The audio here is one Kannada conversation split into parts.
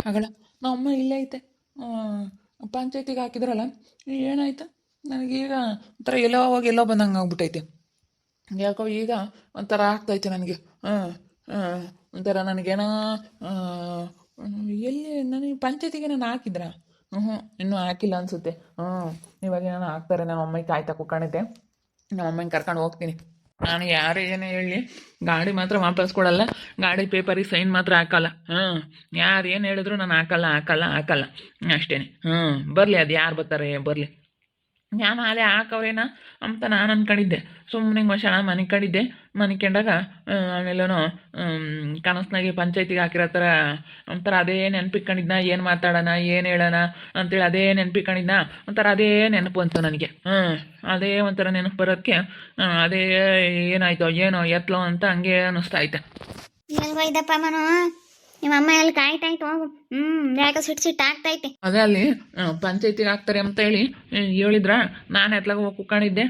ಆಗಲ್ಲ ನಮ್ಮಮ್ಮ ಇಲ್ಲೇ ಐತೆ. ಪಂಚಾಯತಿಗೆ ಹಾಕಿದ್ರಲ್ಲ, ಏನಾಯ್ತು ನನಗೀಗ ಒಂಥರ ಎಲ್ಲೋ ಹೋಗಿ ಎಲ್ಲೋ ಬಂದಂಗೆ ಆಗ್ಬಿಟ್ಟೈತೆ. ಯಾಕೋ ಈಗ ಒಂಥರ ಆಗ್ತೈತೆ ನನಗೆ. ಒಂಥರ ನನಗೇನೋ ಎಲ್ಲಿ ನನಗೆ ಪಂಚಾಯತಿಗೆ ನಾನು ಹಾಕಿದ್ರ ಇನ್ನೂ ಹಾಕಿಲ್ಲ ಅನಿಸುತ್ತೆ. ಇವಾಗ ನಾನು ಹಾಕ್ತಾರೆ. ನಮ್ಮ ಅಮ್ಮಗೆ ಕಾಯ್ತಾ ಕೂತ್ಕೊಂಡಿದ್ದೆ. ನಮ್ಮ ಅಮ್ಮನ ಕರ್ಕೊಂಡು ಹೋಗ್ತೀನಿ. ನಾನು ಯಾರು ಏನೇ ಹೇಳಿ ಗಾಡಿ ಮಾತ್ರ ವಾಪಸ್ ಕೊಡಲ್ಲ, ಗಾಡಿ ಪೇಪರಿಗೆ ಸೈನ್ ಮಾತ್ರ ಹಾಕಲ್ಲ. ಯಾರು ಏನು ಹೇಳಿದ್ರು ನಾನು ಹಾಕಲ್ಲ ಹಾಕಲ್ಲ ಹಾಕಲ್ಲ ಅಷ್ಟೇ. ಬರಲಿ, ಅದು ಯಾರು ಬರ್ತಾರೆ ಬರಲಿ. ನಾನು ಅಲ್ಲೇ ಹಾಕವ್ರೇನ ಅಂತ ನಾನು ಅಂದ್ಕೊಂಡಿದ್ದೆ. ಸುಮ್ಮನೆ ಮಶಾಣ ಮನಿಕೊಂಡಿದ್ದೆ. ಮನಿಕೊಂಡಾಗ ಆಮೇಲೇನೋ ಕನಸ್ನಾಗೆ ಪಂಚಾಯತಿಗೆ ಹಾಕಿರೋ ಥರ ಒಂಥರ ಅದೇ ನೆನ್ಪಿಟ್ಕೊಂಡಿದ್ನ. ಏನು ಮಾತಾಡೋಣ ಏನು ಹೇಳೋಣ ಅಂತೇಳಿ ಅದೇ ನೆನ್ಪಿಟ್ಕೊಂಡಿದ್ನ. ಒಂಥರ ಅದೇ ನೆನಪು ಅಂತು ನನಗೆ. ಅದೇ ಒಂಥರ ನೆನಪು ಬರೋದಕ್ಕೆ ಅದೇ ಏನಾಯ್ತೋ ಏನೋ ಎತ್ತಲೋ ಅಂತ ಹಂಗೆ ಅನ್ನಿಸ್ತಾ ಐತೆ. ಎಲ್ಗೋಯ್ದಪ್ಪ ಮನು, ನಿಮ್ಮ ಅಮ್ಮ ಎಲ್ಲಿ ಕಾಯ್ತಾಯ್ತು ಹೋಗು. ಯಾಕೆ ಸಿಟ್ಟು ಆಗ್ತೈತೆ. ಅದೇ ಅಲ್ಲಿ ಪಂಚಾಯತಿಗೆ ಹಾಕ್ತಾರೆ ಅಂತ ಹೇಳಿ ಹೇಳಿದ್ರ, ನಾನು ಎತ್ಲಾಗ ಹೋಗಿ ಕುತ್ಕೊಂಡಿದ್ದೆ.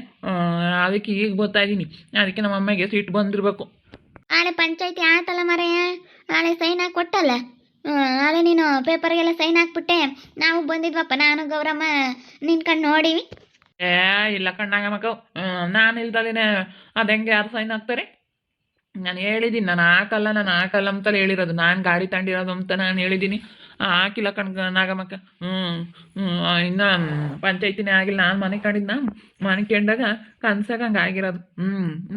ಅದಕ್ಕೆ ಈಗ ಗೊತ್ತಾಗಿನಿ. ಅದಕ್ಕೆ ನಮ್ಮ ಅಮ್ಮಗೆ ಸಿಟ್ಟು ಬಂದಿರಬೇಕು. ನಾಳೆ ಪಂಚಾಯತಿ ಆತಲ್ಲ ಮರೆ, ನಾಳೆ ಸೈನ್ ಹಾಕಿ ಕೊಟ್ಟಲ್ಲ. ನಾಳೆ ನೀನು ಪೇಪರ್ಗೆಲ್ಲ ಸೈನ್ ಹಾಕ್ಬಿಟ್ಟೆ. ನಾವು ಬಂದಿದ್ವಪ್ಪ, ನಾನು ಗೌರಮ್ಮ ನಿನ್ಕಂಡು ನೋಡಿವಿ. ಇಲ್ಲ ಕಣ್ಣಾಗ ಮಕ್ಕಳು, ನಾನು ಇಲ್ದಲೇನೆ ಅದು ಹೆಂಗೆ ಯಾರು ಸೈನ್ ಹಾಕ್ತಾರೆ? ನಾನು ಹೇಳಿದ್ದೀನಿ ನಾನು ಹಾಕಲ್ಲ ಅಂತಲೇ ಹೇಳಿರೋದು. ನಾನು ಗಾಡಿ ತಗೊಂಡಿರೋದು ಅಂತ ನಾನು ಹೇಳಿದ್ದೀನಿ. ಹಾಕಿಲ್ಲ ನಾಗಮ್ಮಕ್ಕ. ಇನ್ನು ಪಂಚಾಯತಿನೇ ಆಗಿಲ್ಲ. ನಾನು ಮನೆ ಕಂಡಿದ್ನ, ಮನೆ ಕಂಡಾಗ ಕನ್ಸಾಗ ಹಂಗೆ ಆಗಿರೋದು.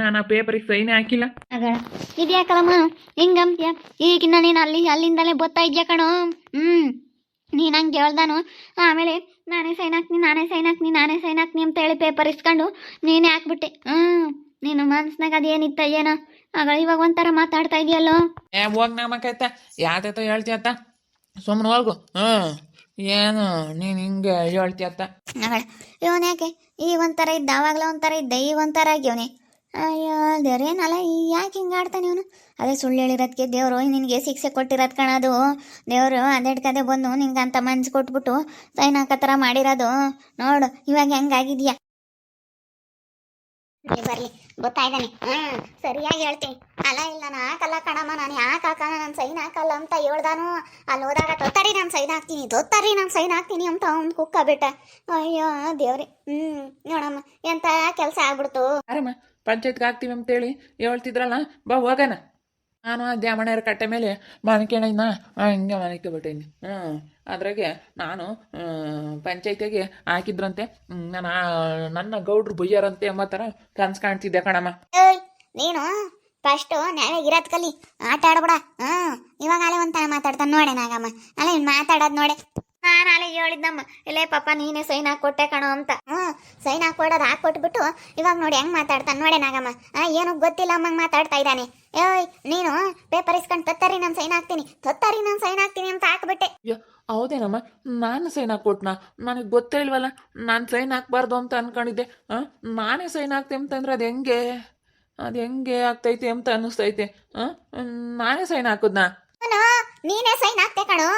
ನಾನು ಆ ಪೇಪರಿಗೆ ಸೈನೇ ಹಾಕಿಲ್ಲ. ಇದ್ಯಾಕಲ್ಲಮ್ಮ ಹಿಂಗಂತ್ಯ? ಈಗಿನ್ನ ನೀನು ಅಲ್ಲಿಂದಲೇ ಗೊತ್ತಾ ಇದ್ಯಾ ಕಣೋ. ನೀನು ಹಂಗೆ ಹೇಳ್ದಾನು. ಆಮೇಲೆ ನಾನೇ ಸೈನ್ ಹಾಕ್ತೀನಿ ಅಂತ ಹೇಳಿ ಪೇಪರ್ ಇಸ್ಕೊಂಡು ನೀನೇ ಹಾಕ್ಬಿಟ್ಟೆ. ನೀನು ಮನ್ಸ್ನಾಗ ಅದೇನಿತ್ತ ಏನೋ ಆಗ ಇವಾಗ ಒಂಥರ ಮಾತಾಡ್ತಾ ಇದೆಯಲ್ಲೋ. ಹೋಗ್ ನಮ್ಮಕ್ಕೈತ ಯಾತೈತೋ ಹೇಳ್ತೀಯತ್ತ, ಸುಮ್ಮನೆ ಹೋಗು. ಏನು ನೀನು ಹಿಂಗೆ ಹೇಳ್ತೀಯತ್ತ? ಇವನ್ ಯಾಕೆ ಈ ಒಂಥರ ಇದ್ದ, ಆವಾಗಲ ಒಂಥರ ಇದ್ದ, ಈ ಒಂಥರ ಆಗ್ಯವನೇ. ಅಯ್ಯೋ ದೇವ್ರೇನಲ್ಲ, ಯಾಕೆ ಹಿಂಗೆ ಆಡ್ತಾನೆ ಇವನು? ಅದೇ ಸುಳ್ಳು ಹೇಳಿರೋದಕ್ಕೆ ದೇವರು ನಿನಗೆ ಶಿಕ್ಷೆ ಕೊಟ್ಟಿರೋದು ಕಣದು. ದೇವರು ಅದೆಡ್ಕದೆ ಬಂದು ನಿಂಗೆ ಅಂತ ಮನ್ಸು ಕೊಟ್ಬಿಟ್ಟು ಸೈನ್ ಹಾಕೋ ಥರ ಮಾಡಿರೋದು. ನೋಡು ಇವಾಗ ಹೆಂಗಾಗಿದ್ಯಾ. ಬರ್ಲಿ ಗೊತ್ತಾಯ್ದಾನೆ. ಸರಿಯಾಗಿ ಹೇಳ್ತೀನಿ. ಅಲ್ಲ ಇಲ್ಲ ನಾನು ಹಾಕಲ್ಲ ಕಣಮ್ಮ, ನಾನು ಯಾಕೆ ಹಾಕೋಣ, ನಾನು ಸೈನ್ ಹಾಕಲ್ಲ ಅಂತ ಹೇಳ್ದಾನು. ಅಲ್ಲಿ ಹೋದಾಗ ತೊತ್ತರಿ ನಾನು ಸೈನ್ ಹಾಕ್ತೀನಿ ಅಂತ ಅವ್ನು ಕುಕ್ಕ ಬಿಟ್ಟ. ಅಯ್ಯೋ ದೇವ್ರಿ. ನೋಡಮ್ಮ ಎಂತ ಕೆಲಸ ಆಗ್ಬಿಡ್ತು. ಅರಮ್ಮ ಪಂಚಾಯತ್ಗೆ ಹಾಕ್ತೀವಿ ಅಂತೇಳಿ ಹೇಳ್ತಿದ್ರಲ್ಲ, ಬಾ ಹೋಗೋಣ. ನಾನು ಆ ದ್ಯಾಮಣ್ಣರ ಕಟ್ಟೆ ಮೇಲೆ ಮನಿಕೇಳಿನ ಹಿಂಗೆ ಮನಿಕೋಬಿಟ್ಟೀನಿ. ಅದ್ರಾಗೆ ನಾನು ಪಂಚಾಯತಿಗೆ ಹಾಕಿದ್ರಂತೆ. ನಾನು ನನ್ನ ಗೌಡ್ರು ಬೈಯಾರಂತೆ ಎಂಬ ಥರ ಕನ್ಸು ಕಾಣ್ತಿದ್ದೆ ಕಣಮ್ಮ. ನೀನು ಫಸ್ಟು ನ್ಯಾಯಾಗಿರೋದು ಕಲಿ, ಆಟ ಆಡ್ಬಿಡ. ಇವಾಗ ಅಲ್ಲೇ ಒಂಥರ ಮಾತಾಡ್ತಾನೆ ನೋಡೆ ನಾಗಮ್ಮ. ಅಲ್ಲ ಇನ್ನು ಮಾತಾಡೋದು ನೋಡೆ. ನಾನು ಅಲ್ಲೇ ಹೇಳಿದ್ದಮ್ಮ, ಇಲ್ಲೇ ಪಾಪ ನೀನೇ ಸೈನ್ ಹಾಕ್ಕೊಟ್ಟೆ ಕಣೋ ಅಂತ. ಸೈನ್ ಹಾಕ್ಕೊಡೋದು ಹಾಕ್ಕೊಟ್ಬಿಟ್ಟು ಇವಾಗ ನೋಡಿ ಹೆಂಗೆ ಮಾತಾಡ್ತಾನೆ ನೋಡೆ ನಾಗಮ್ಮ. ಏನೋ ಗೊತ್ತಿಲ್ಲ ಅಮ್ಮಂಗೆ ಮಾತಾಡ್ತಾ ಇದ್ದಾನೆ. ಏಯ್ ನೀನು ಪೇಪರ್ ಇಸ್ಕೊಂಡು ತೊತ್ತರಿ ನಾನು ಸೈನ್ ಹಾಕ್ತೀನಿ ಅಂತ ಹಾಕ್ಬಿಟ್ಟೆ. ಹೌದೇನಮ್ಮ, ನಾನು ಸೈನ್ ಹಾಕ್ಕೊಟ್ನಾ? ನನಗೆ ಗೊತ್ತೇ ಇಲ್ವಲ್ಲ. ನಾನು ಸೈನ್ ಹಾಕ್ಬಾರ್ದು ಅಂತ ಅನ್ಕೊಂಡಿದ್ದೆ. ನಾನೇ ಸೈನ್ ಹಾಕ್ತೆ ಅಂತಂದ್ರೆ ಅದು ಹೆಂಗೆ ಆಗ್ತೈತೆ ಅಂತ ಅನ್ನಿಸ್ತೈತೆ. ನಾನೇ ಸೈನ್ ಹಾಕುದ್ನಾ? ನೀನೇ ಸೈನ್ ಹಾಕ್ತೆ ಕಣೋ.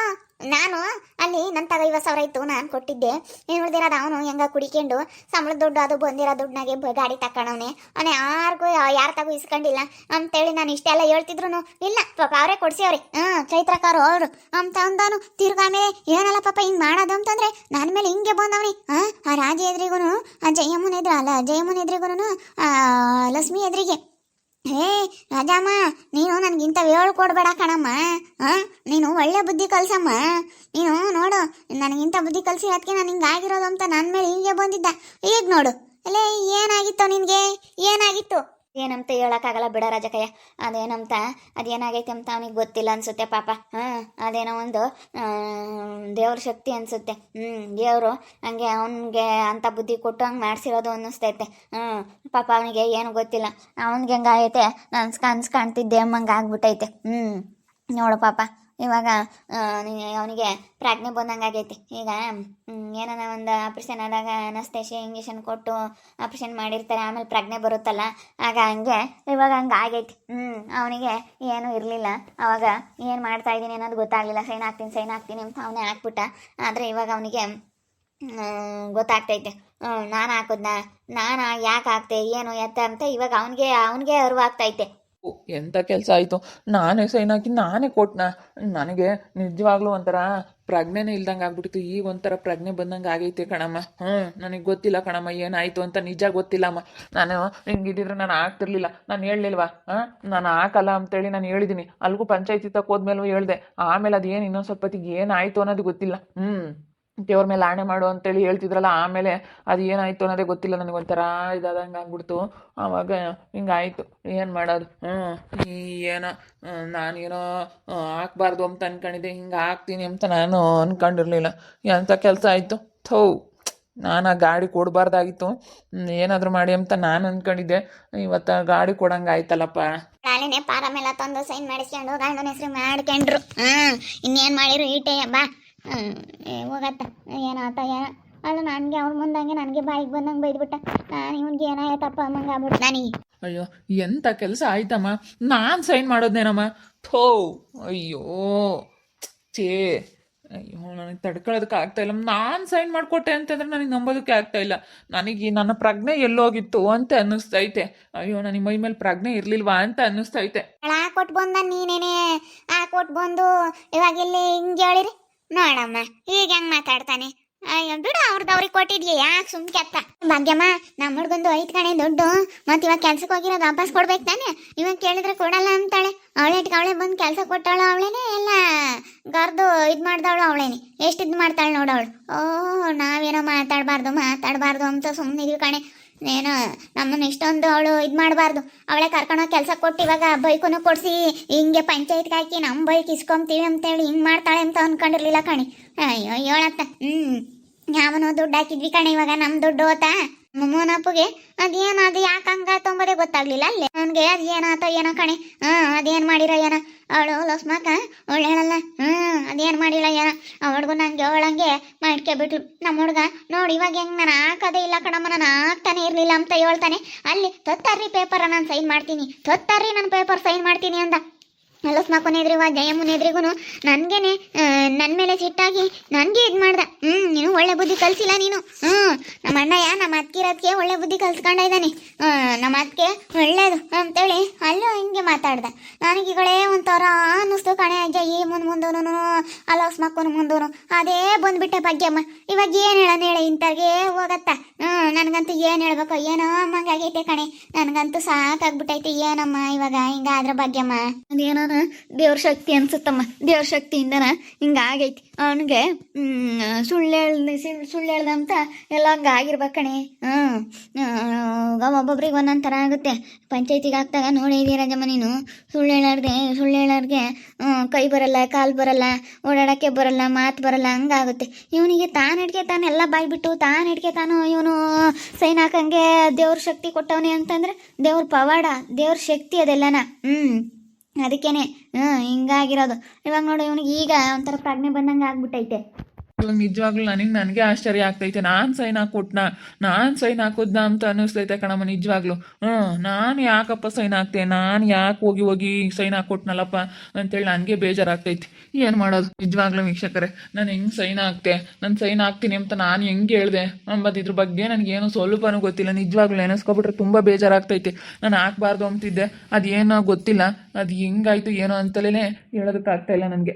ನಾನು ಅಲ್ಲಿ ನನ್ನ ತಗ 50,000 ಇತ್ತು, ನಾನು ಕೊಟ್ಟಿದ್ದೆ. ಏನು ಉಳ್ದಿರೋದು ಅವನು ಹೆಂಗ ಕುಡಿಕೊಂಡು ಸಂಬಳದ ದುಡ್ಡು ಅದು ಬಂದಿರೋ ದುಡ್ಡನಾಗೆ ಗಾಡಿ ತಕೊಂಡವನೆ. ಅವನೇ ಯಾರ ತಗೋ ಇಸ್ಕೊಂಡಿಲ್ಲ ಅಂತೇಳಿ ನಾನು ಇಷ್ಟೆಲ್ಲ ಹೇಳ್ತಿದ್ರು ಇಲ್ಲ ಪಾಪ ಅವರೇ ಕೊಡ್ಸಿವ್ರಿ. ಚೈತ್ರಕಾರು ಅವರು ಅಂತ ಅಂದಾನು. ತಿರ್ಗಾ ಮೇಲೆ ಏನಲ್ಲ ಪಾಪ ಹಿಂಗೆ ಮಾಡೋದು ಅಂತಂದ್ರೆ ನನ್ನ ಮೇಲೆ ಹಿಂಗೆ ಬಂದವನಿ. ಆ ರಾಜ ಎದ್ರಿಗೂ, ಆ ಜಯಮ್ಮನ ಎದ್ರಿಗೂ, ಲಕ್ಷ್ಮಿ ಎದ್ರಿಗೆ. ಹೇ ರಾಜಮ್ಮ, ನೀನು ನನಗಿಂತ ಹೇಳ್ಕೊಡ್ಬೇಡ ಕಣಮ್ಮ. ನೀನು ಒಳ್ಳೆ ಬುದ್ಧಿ ಕಲ್ಸಮ್ಮ. ನೀನು ನೋಡು ನನಗಿಂತ ಬುದ್ಧಿ ಕಲಿಸಿ ಅದಕ್ಕೆ ನಾನು ಹಿಂಗೆ ಆಗಿರೋದು ಅಂತ ನನ್ನ ಮೇಲೆ ಹಿಂಗೆ ಬಂದಿದ್ದ. ಈಗ ನೋಡು ಅಲ್ಲೇ ಏನಾಗಿತ್ತು ನಿನಗೆ, ಏನಾಗಿತ್ತು ಏನಂತ ಹೇಳೋಕ್ಕಾಗಲ್ಲ ಬಿಡ ರಾಜಕಯ್ಯ. ಅದೇನಾಗೈತೆ ಅಂತ ಅವನಿಗೆ ಗೊತ್ತಿಲ್ಲ ಅನ್ಸುತ್ತೆ ಪಾಪ. ಅದೇನೋ ಒಂದು ದೇವ್ರ ಶಕ್ತಿ ಅನಿಸುತ್ತೆ. ದೇವರು ಹಂಗೆ ಅವನಿಗೆ ಅಂಥ ಬುದ್ಧಿ ಕೊಟ್ಟು ಹಂಗೆ ಮಾಡಿಸಿರೋದು ಅನ್ನಿಸ್ತೈತೆ. ಪಾಪ ಅವನಿಗೆ ಏನು ಗೊತ್ತಿಲ್ಲ. ಅವನಿಗೆ ಹೆಂಗಾಗೈತೆ ನಾನು ಕನ್ಸು ಕಾಣ್ತಿದ್ದೆ ಅಮ್ಮಂಗೆ ಆಗ್ಬಿಟ್ಟೈತೆ. ನೋಡು ಪಾಪ ಇವಾಗ ಅವನಿಗೆ ಪ್ರಾಜ್ಞೆ ಬಂದಂಗಾಗೈತಿ. ಈಗ ಏನಾನ ಒಂದು ಆಪ್ರೇಷನ್ ಆದಾಗ ಅನಸ್ತೇಶಿಯಾ ಇಂಜೆಕ್ಷನ್ ಕೊಟ್ಟು ಆಪ್ರೇಷನ್ ಮಾಡಿರ್ತಾರೆ, ಆಮೇಲೆ ಪ್ರಾಜ್ಞೆ ಬರುತ್ತಲ್ಲ, ಆಗ ಹಂಗೆ ಇವಾಗ ಹಂಗೆ ಆಗೈತಿ. ಅವನಿಗೆ ಏನೂ ಇರಲಿಲ್ಲ. ಅವಾಗ ಏನು ಮಾಡ್ತಾ ಇದ್ದೀನಿ ಅನ್ನೋದು ಗೊತ್ತಾಗಲಿಲ್ಲ. ಸೈನ್ ಹಾಕ್ತೀನಿ ಅಂತ ಅವನೇ ಹಾಕ್ಬಿಟ್ಟ. ಆದರೆ ಇವಾಗ ಅವನಿಗೆ ಗೊತ್ತಾಗ್ತೈತೆ ನಾನು ಹಾಕಿದ್ನ, ನಾನು ಯಾಕೆ ಹಾಕ್ತೆ ಏನು ಎತ್ತ ಅಂತ ಇವಾಗ ಅವನಿಗೆ ಅರಿವಾಗ್ತೈತೆ. ಓ, ಎಂಥ ಕೆಲಸ ಆಯಿತು. ನಾನೇ ಸೈನ್ ಹಾಕಿ ನಾನೇ ಕೊಟ್ನ. ನನಗೆ ನಿಜವಾಗ್ಲೂ ಒಂಥರ ಪ್ರಜ್ಞೆನೇ ಇಲ್ದಂಗೆ ಆಗ್ಬಿಟ್ಟಿತ್ತು. ಈಗ ಒಂಥರ ಪ್ರಜ್ಞೆ ಬಂದಂಗೆ ಆಗೈತೆ ಕಣಮ್ಮ. ನನಗೆ ಗೊತ್ತಿಲ್ಲ ಕಣಮ್ಮ ಏನಾಯಿತು ಅಂತ, ನಿಜ ಗೊತ್ತಿಲ್ಲಮ್ಮ. ನಾನು ಹಿಂಗಿದ್ದಿದ್ರೆ ನಾನು ಆಗ್ತಿರ್ಲಿಲ್ಲ. ನಾನು ಹೇಳಲಿಲ್ವಾ? ನಾನು ಹಾಕಲ್ಲ ಅಂತೇಳಿ ನಾನು ಹೇಳಿದ್ದೀನಿ. ಅಲ್ಲಿಗೂ ಪಂಚಾಯತಿ ತಕ್ಕ ಹೋದ್ಮೇಲೂ ಹೇಳಿದೆ. ಆಮೇಲೆ ಅದೇನು ಇನ್ನೊಂದು ಸ್ವಲ್ಪ ಹೊತ್ತಿಗೆ ಏನಾಯಿತು ಅನ್ನೋದು ಗೊತ್ತಿಲ್ಲ. ದೇವ್ರ ಮೇಲೆ ಆಣೆ ಮಾಡು ಅಂತೇಳಿ ಹೇಳ್ತಿದ್ರಲ್ಲ, ಆಮೇಲೆ ಅದು ಏನಾಯಿತು ಅನ್ನೋದೇ ಗೊತ್ತಿಲ್ಲ. ನನಗೊಂಥರ ಇದಾದಂಗೆ ಆಗ್ಬಿಡ್ತು. ಆವಾಗ ಹಿಂಗಾಯಿತು. ಏನು ಮಾಡೋದು? ಏನೋ ನಾನೇನೋ ಹಾಕ್ಬಾರ್ದು ಅಂತ ಅನ್ಕೊಂಡಿದ್ದೆ. ಹಿಂಗೆ ಹಾಕ್ತೀನಿ ಅಂತ ನಾನು ಅಂದ್ಕೊಂಡಿರ್ಲಿಲ್ಲ. ಎಂಥ ಕೆಲಸ ಆಯಿತು. ಥೂ, ನಾನು ಆ ಗಾಡಿ ಕೊಡಬಾರ್ದಾಗಿತ್ತು. ಏನಾದರೂ ಮಾಡಿ ಅಂತ ನಾನು ಅಂದ್ಕೊಂಡಿದ್ದೆ. ಇವತ್ತು ಗಾಡಿ ಕೊಡಂಗೆ ಆಯ್ತಲ್ಲಪ್ಪ. ನಾಳೆನೆ ಪಾರಮೆಲ್ಲ ತಂದು ಸೈನ್ ಮಾಡಿಸ್ಕೊಂಡು ಗಂಡನ ಹೆಸರು ಮಾಡ್ಕೊಂಡ್ರು. ಇನ್ನೇನು ಮಾಡಿರು ಈಟೆ ಬಾ. ಹೋಗತ್ತ ಏನಾತ ಏನೋ ಅಲ್ಲ. ನನಗೆ ಅವ್ರ ಮುಂದಂಗೆ ನನಗೆ ಬಾಯಿಗೆ ಬಂದಂಗೆ ಬೈದ್ಬಿಟ್ಟ. ನಾನು ಇವ್ನಿಗೆ ಏನಾಯ್ತಪ್ಪ ಅಮ್ಮಂಗೆ ಆಗ್ಬಿಟ್ಟು ನನಗೆ. ಅಯ್ಯೋ, ಎಂಥ ಕೆಲಸ ಆಯ್ತಮ್ಮ. ನಾನು ಸೈನ್ ಮಾಡೋದೇನಮ್ಮ? ಥೋ, ಅಯ್ಯೋ ಛೇ, ಅಯ್ಯೋ ನನಗೆ ತಡ್ಕೊಳ್ಳೋದಕ್ಕೆ ಆಗ್ತಾ ಇಲ್ಲ. ನಾನು ಸೈನ್ ಮಾಡಿಕೊಟ್ಟೆ ಅಂತಂದ್ರೆ ನನಗೆ ನಂಬೋದಕ್ಕೆ ಆಗ್ತಾ ಇಲ್ಲ. ನನಗೆ ನನ್ನ ಪ್ರಜ್ಞೆ ಎಲ್ಲೋಗಿತ್ತು ಅಂತ ಅನ್ನಿಸ್ತೈತೆ. ಅಯ್ಯೋ, ನನಗೆ ಮೈ ಮೇಲೆ ಪ್ರಜ್ಞೆ ಇರಲಿಲ್ವಾ ಅಂತ ಅನ್ನಿಸ್ತೈತೆ. ಕೊಟ್ಟು ಬಂದ ನೀನೇನೆ ಕೊಟ್ಟು ಬಂದು ಇವಾಗ ಇಲ್ಲಿ ಹಿಂಗೆ ಹೇಳಿರಿ ನೋಡಮ್ಮ ಈಗ ಹೆಂಗೆ ಮಾತಾಡ್ತಾನೆ. ಅಯ್ಯೋ ಬಿಡು, ಅವ್ರಿಗೆ ಕೊಟ್ಟಿದ್ಯಾ, ಯಾಕೆ ಸುಮ್ಕೆ ಅತ್ತ. ಭಾಗ್ಯಮ್ಮ, ನಮ್ಮ ಹುಡ್ಗಂದು 5 ಕಣೆ ದುಡ್ಡು. ಮತ್ತೆ ಇವಾಗ ಕೆಲ್ಸಕ್ಕೆ ಹೋಗಿರೋದು ವಾಪಸ್ ಕೊಡ್ಬೇಕು ತಾನೆ. ಇವಾಗ ಕೇಳಿದ್ರೆ ಕೊಡಲ್ಲ ಅಂತಾಳೆ. ಅವಳೆ ಬಂದು ಕೆಲಸ ಕೊಟ್ಟಾಳು ಅವಳೇನೆ, ಎಲ್ಲ ಗರ್ದು ಇದು ಮಾಡ್ದವಳು ಅವಳೇನೆ. ಎಷ್ಟು ಇದು ಮಾಡ್ತಾಳೆ ನೋಡವಳು. ನಾವೇನೋ ಮಾತಾಡಬಾರ್ದು ಅಂತ ಸುಮ್ಮನೆ ಇದೀವಿ ಕಣೆ. ಏನೋ ನಮ್ಮನ್ನು ಇಷ್ಟೊಂದು ಅವಳು ಇದು ಮಾಡಬಾರ್ದು. ಅವಳೇ ಕರ್ಕೊಂಡೋಗಿ ಕೆಲಸ ಕೊಟ್ಟು ಇವಾಗ ಬೈಕನ್ನು ಕೊಡಿಸಿ ಹಿಂಗೆ ಪಂಚಾಯತ್ಗೆ ಹಾಕಿ ನಮ್ಮ ಬೈಕ್ ಇಸ್ಕೊಂತೀವಿ ಅಂತೇಳಿ ಹಿಂಗೆ ಮಾಡ್ತಾಳೆ ಅಂತ ಅಂದ್ಕೊಂಡಿರ್ಲಿಲ್ಲ ಕಣೆ. ಅಯ್ಯೋ ಹೇಳತ್ತ. ಯಾವನೋ ದುಡ್ಡು ಹಾಕಿದ್ವಿ ಕಣೆ, ಇವಾಗ ನಮ್ಮ ದುಡ್ಡು ಹೋತಾ ಮೋನಪ್ಪಗೆ. ಅದೇನು ಅದು ಯಾಕೆ ಹಂಗ ತೊಂಬದೇ ಗೊತ್ತಾಗ್ಲಿಲ್ಲ ಅಲ್ಲೇ ನನಗೆ. ಅದು ಏನಾತೋ ಏನೋ ಕಣೆ. ಅದೇನು ಮಾಡಿರೋ ಏನೋ ಅವಳು ಲಸ್ಮಾಕ ಅವಳು ಹೇಳಲ್ಲ. ಅದೇನು ಮಾಡಿಲ್ಲ ಏನೋ ಅವಳಿಗೂ ನಂಗೆ ಅವಳಂಗೆ ಮಾಡ್ಕೊಬಿಟ್ಲು. ನಮ್ಮ ಹುಡುಗ ನೋಡಿ ಇವಾಗ ಹೆಂಗೆ ನಾನು ಹಾಕೋದೇ ಇಲ್ಲ ಕಣಮ್ಮ, ನಾನು ಹಾಕ್ತಾನೆ ಇರಲಿಲ್ಲ ಅಂತ ಹೇಳ್ತಾನೆ. ಅಲ್ಲಿ ತೊತ್ತಾರ್ರಿ ಪೇಪರ್ ನಾನು ಸೈನ್ ಮಾಡ್ತೀನಿ, ತೊತ್ತಾರ್ರಿ ನಾನು ಪೇಪರ್ ಸೈನ್ ಮಾಡ್ತೀನಿ ಅಂದ. ಲಸ್ಮಾಕನ ಎದುರಿಗ ಜಯಮ್ಮನ ಎದುರಿಗೂ ನನಗೇನೆ ನನ್ನ ಮೇಲೆ ಸಿಟ್ಟಾಗಿ ನನಗೆ ಇದು ಮಾಡ್ದ. ನೀನು ಒಳ್ಳೆ ಬುದ್ಧಿ ಕಲಿಸಿಲ್ಲ ನೀನು. ನಮ್ಮ ಅಣ್ಣಯ್ಯ ನಮ್ಮ ಅತ್ತಿರೋದಕ್ಕೆ ಒಳ್ಳೆ ಬುದ್ಧಿ ಕಲ್ಸ್ಕೊಂಡ ಇದ್ದಾನೆ. ನಮ್ಮ ಅದಕ್ಕೆ ಒಳ್ಳೇದು ಅಂತೇಳಿ ಅಲ್ಲೂ ಹಿಂಗೆ ಮಾತಾಡ್ದ. ನನಗೀಗಳೇ ಒಂಥರ ಅನ್ನಿಸ್ತು ಕಣೆ. ಜಯಿ ಮುಂದೂನು ಲಸ್ಮಾಕನ ಮುಂದೂನು ಅದೇ ಬಂದ್ಬಿಟ್ಟೆ ಭಾಗ್ಯಮ್ಮ. ಇವಾಗ ಏನು ಹೇಳ ಇಂಥವ್ರಿಗೆ ಹೋಗತ್ತ. ನನಗಂತೂ ಏನು ಹೇಳ್ಬೇಕು ಏನೋ ಅಮ್ಮಂಗಾಗೈತೆ ಕಣೆ. ನನಗಂತೂ ಸಾಕಾಗ್ಬಿಟ್ಟೈತೆ. ಏನಮ್ಮ ಇವಾಗ ಹಿಂಗಾದ್ರ ಭಾಗ್ಯಮ್ಮ? ಅದೇನೋ ದೇವ್ರ ಶಕ್ತಿ ಅನ್ಸುತ್ತಮ್ಮ. ದೇವ್ರ ಶಕ್ತಿಯಿಂದನ ಹಿಂಗಾಗೈತಿ. ಅವನಿಗೆ ಸುಳ್ಳು ಹೇಳ್ದಂತ ಎಲ್ಲ ಹಂಗಾಗಿರ್ಬೇಕಣೆ. ಒಬ್ಬೊಬ್ರಿಗೆ ಒಂದೊಂದು ಥರ ಆಗುತ್ತೆ. ಪಂಚಾಯತಿಗೆ ಹಾಕ್ದಾಗ ನೋಡಿದೀಯ ರಾಜಮ್ಮ ನೀನು. ಸುಳ್ಳು ಹೇಳೋರ್ಗೆ ಕೈ ಬರಲ್ಲ, ಕಾಲು ಬರಲ್ಲ, ಓಡಾಡೋಕ್ಕೆ ಬರಲ್ಲ, ಮಾತು ಬರಲ್ಲ, ಹಂಗಾಗುತ್ತೆ. ಇವನಿಗೆ ತಾನು ಎಲ್ಲ ಬಾಯ್ಬಿಟ್ಟು ತಾನು ಇವನು ಸೈನ್ ಹಾಕಂಗೆ ದೇವ್ರ ಶಕ್ತಿ ಕೊಟ್ಟವನೇ ಅಂತಂದ್ರೆ ದೇವ್ರ ಪವಾಡ, ದೇವ್ರ ಶಕ್ತಿ ಅದೆಲ್ಲನ. ಅದಕ್ಕೇನೆ ಹಿಂಗಾಗಿರೋದು. ಇವಾಗ ನೋಡು ಇವನಿಗೆ ಈಗ ಒಂಥರ ಪ್ರಜ್ಞೆ ಬಂದಂಗೆ ಆಗ್ಬಿಟ್ಟೈತೆ. ಇವಾಗ ನಿಜವಾಗ್ಲೂ ನನಗೆ ಆಶ್ಚರ್ಯ ಆಗ್ತೈತೆ. ನಾನು ಸೈನ್ ಹಾಕೋದ್ನ ಅಂತ ಅನ್ನಿಸ್ತೈತೆ ಕಣಮ್ಮ ನಿಜವಾಗ್ಲೂ. ನಾನು ಯಾಕಪ್ಪ ಸೈನ್ ಹಾಕ್ತೆ, ನಾನು ಯಾಕೆ ಹೋಗಿ ಸೈನ್ ಹಾಕೊಟ್ನಲ್ಲಪ್ಪ ಅಂತೇಳಿ ನನಗೆ ಬೇಜಾರಾಗ್ತೈತಿ. ಏನು ಮಾಡೋದು ನಿಜವಾಗ್ಲೂ ವೀಕ್ಷಕರೇ. ನಾನು ಹೆಂಗೆ ಸೈನ್ ಹಾಕ್ತೀನಿ ಅಂತ ನಾನು ಹೆಂಗೆ ಹೇಳಿದೆ ಅಂಬದು ಇದ್ರ ಬಗ್ಗೆ ನನಗೇನು ಸ್ವಲ್ಪನೂ ಗೊತ್ತಿಲ್ಲ. ನಿಜವಾಗ್ಲೂ ನೆನೆಸ್ಕೊಬಿಟ್ರೆ ತುಂಬ ಬೇಜಾರಾಗ್ತೈತಿ. ನಾನು ಹಾಕ್ಬಾರ್ದು ಅಂತಿದ್ದೆ, ಅದೇನೋ ಗೊತ್ತಿಲ್ಲ, ಅದು ಹೆಂಗಾಯ್ತು ಏನೋ ಅಂತಲೇ ಹೇಳೋದಕ್ಕಾಗ್ತಾಯಿಲ್ಲ ನನಗೆ.